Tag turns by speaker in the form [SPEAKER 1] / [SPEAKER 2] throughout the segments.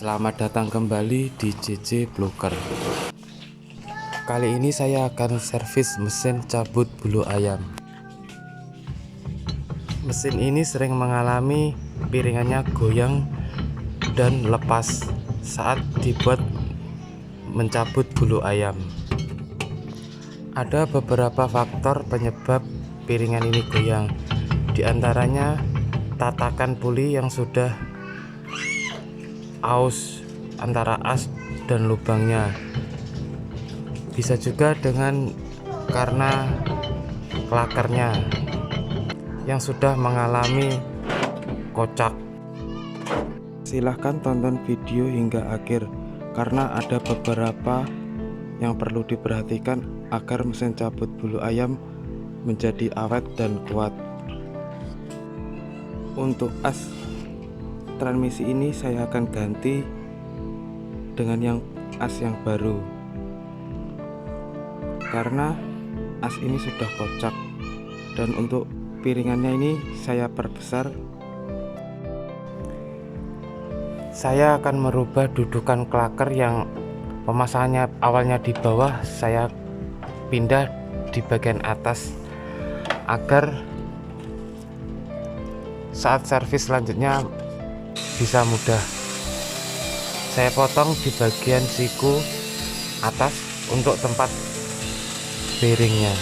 [SPEAKER 1] Selamat datang kembali di JJ Blogger. Kali ini saya akan servis mesin cabut bulu ayam. Mesin ini sering mengalami piringannya goyang dan lepas saat dibuat mencabut bulu ayam. Ada beberapa faktor penyebab piringan ini goyang. Di antaranya tatakan puli yang sudah aus antara as dan lubangnya. Bisa juga karena klakernya yang sudah mengalami kocak. Silahkan tonton video hingga akhir karena ada beberapa yang perlu diperhatikan agar mesin cabut bulu ayam menjadi awet dan kuat. Untuk as transmisi ini saya akan ganti dengan as yang baru karena as ini sudah kocak, dan untuk piringannya ini saya perbesar. Saya akan merubah dudukan klaker yang pemasangannya awalnya di bawah, saya pindah di bagian atas agar saat servis selanjutnya bisa mudah. Saya potong di bagian siku atas untuk tempat piringnya.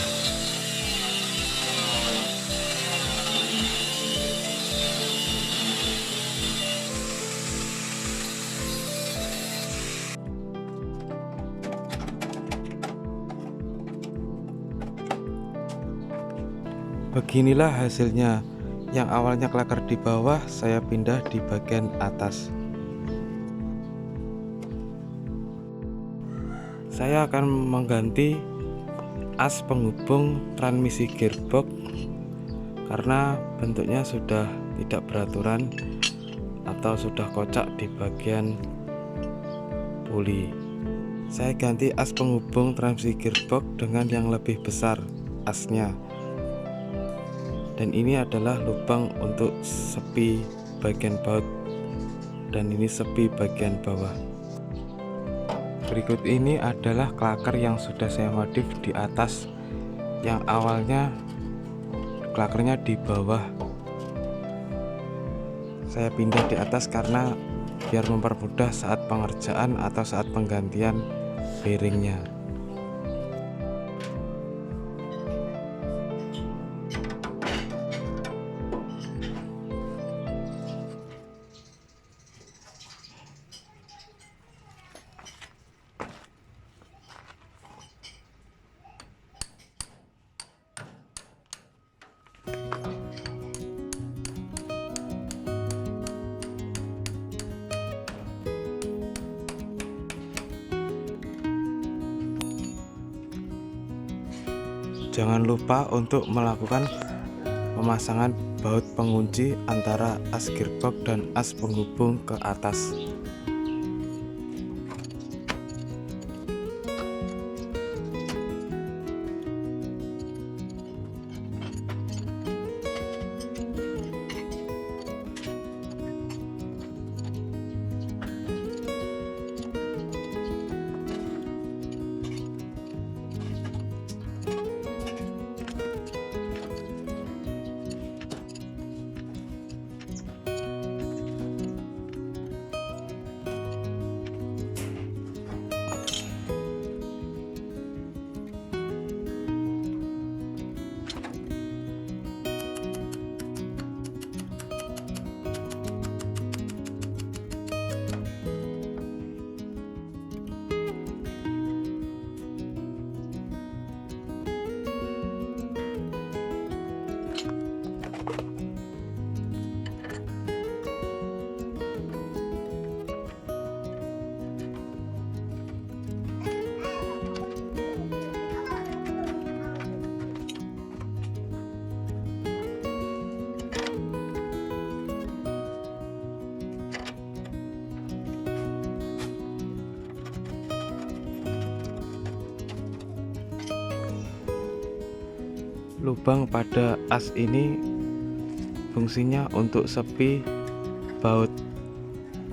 [SPEAKER 1] Beginilah hasilnya. Yang awalnya klaker di bawah, saya pindah di bagian atas. Saya akan mengganti as penghubung transmisi gearbox karena bentuknya sudah tidak beraturan atau sudah kocak di bagian puli. Saya ganti as penghubung transmisi gearbox dengan yang lebih besar asnya. Dan ini adalah lubang untuk sepi bagian baut, dan ini sepi bagian bawah. Berikut ini adalah klaker yang sudah saya modif di atas, yang awalnya klakernya di bawah. Saya pindah di atas karena biar mempermudah saat pengerjaan atau saat penggantian bearingnya. Jangan lupa untuk melakukan pemasangan baut pengunci antara as gearbox dan as penghubung ke atas. Lubang pada as ini fungsinya untuk sepi baut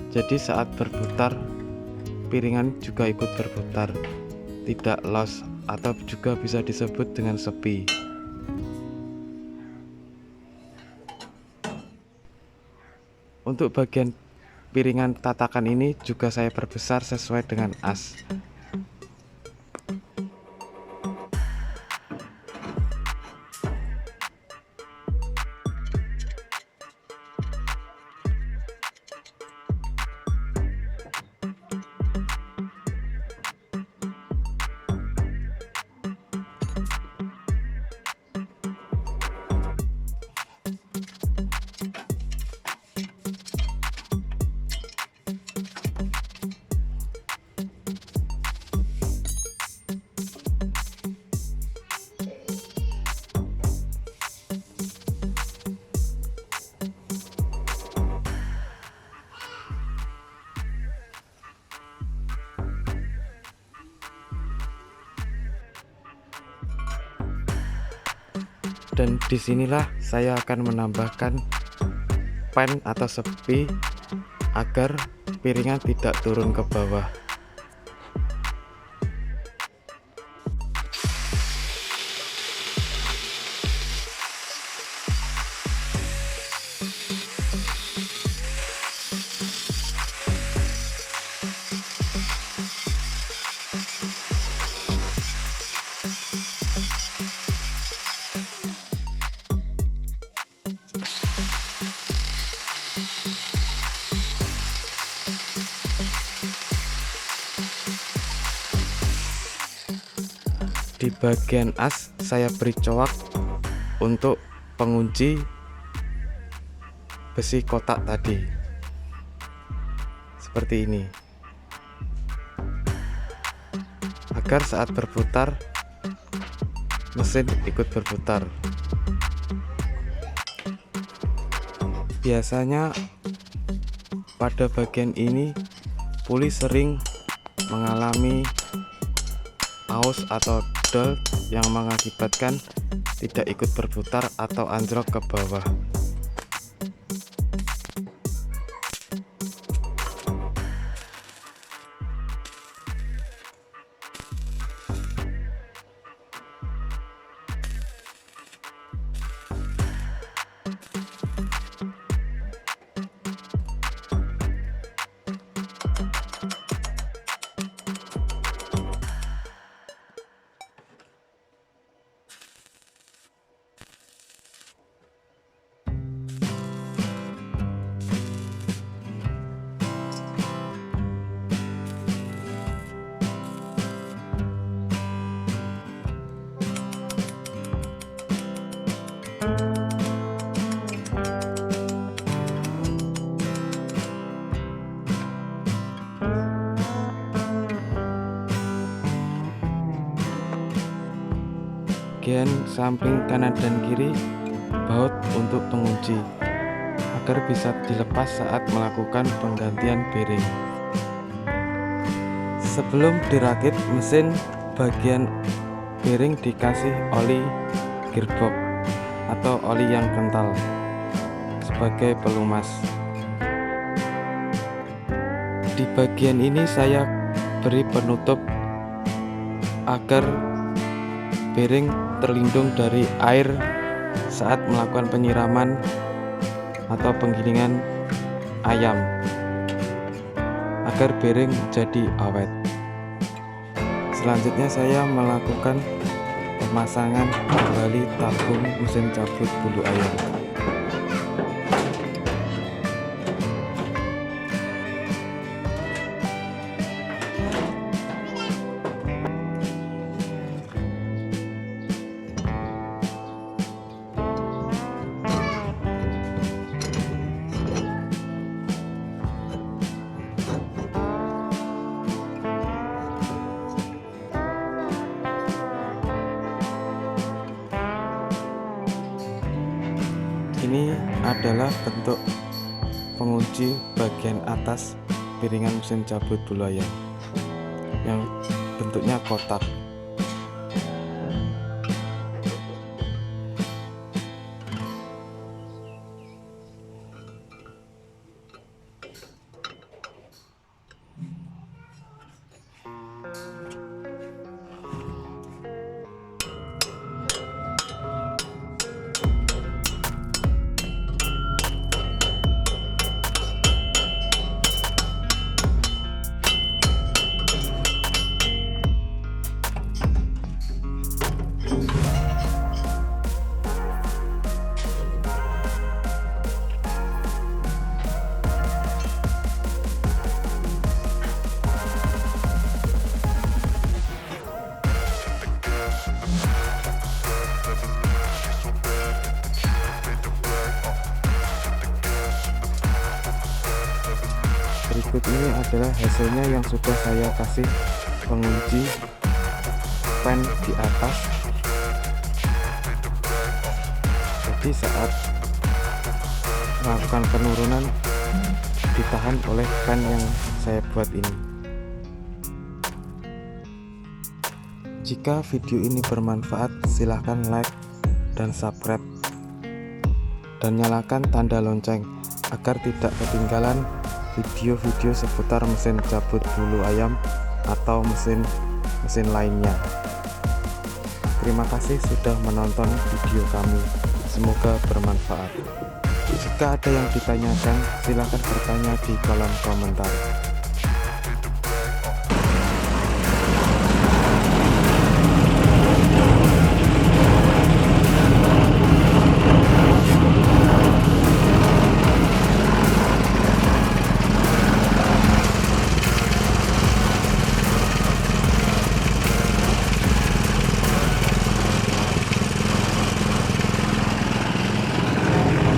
[SPEAKER 1] Jadi saat berputar, piringan juga ikut berputar, tidak loss atau juga bisa disebut dengan sepi. Untuk bagian piringan tatakan ini juga saya perbesar sesuai dengan as. Dan disinilah saya akan menambahkan pen atau sepi agar piringan tidak turun ke bawah. Di bagian as saya beri coak untuk pengunci besi kotak tadi, seperti ini, agar saat berputar mesin ikut berputar. Biasanya pada bagian ini puli sering mengalami aus atau dol yang mengakibatkan tidak ikut berputar atau anjlok ke bawah. Bagian samping kanan dan kiri baut untuk pengunci agar bisa dilepas saat melakukan penggantian bearing. Sebelum dirakit mesin, bagian bearing dikasih oli gearbox atau oli yang kental sebagai pelumas. Di bagian ini saya beri penutup agar bearing terlindung dari air saat melakukan penyiraman atau penggilingan ayam, agar bearing jadi awet. Selanjutnya saya melakukan pemasangan kembali tabung mesin cabut bulu ayam. Ini adalah bentuk pengunci bagian atas piringan mesin cabut bulu ayam yang bentuknya kotak. berikut ini adalah hasilnya yang sudah saya kasih pengunci fan di atas. Jadi saat melakukan penurunan ditahan oleh fan yang saya buat ini. Jika video ini bermanfaat, silahkan like dan subscribe dan nyalakan tanda lonceng agar tidak ketinggalan video-video seputar mesin cabut bulu ayam atau mesin lainnya. Terima kasih sudah menonton video kami, semoga bermanfaat. Jika ada yang ditanyakan, silahkan bertanya di kolom komentar.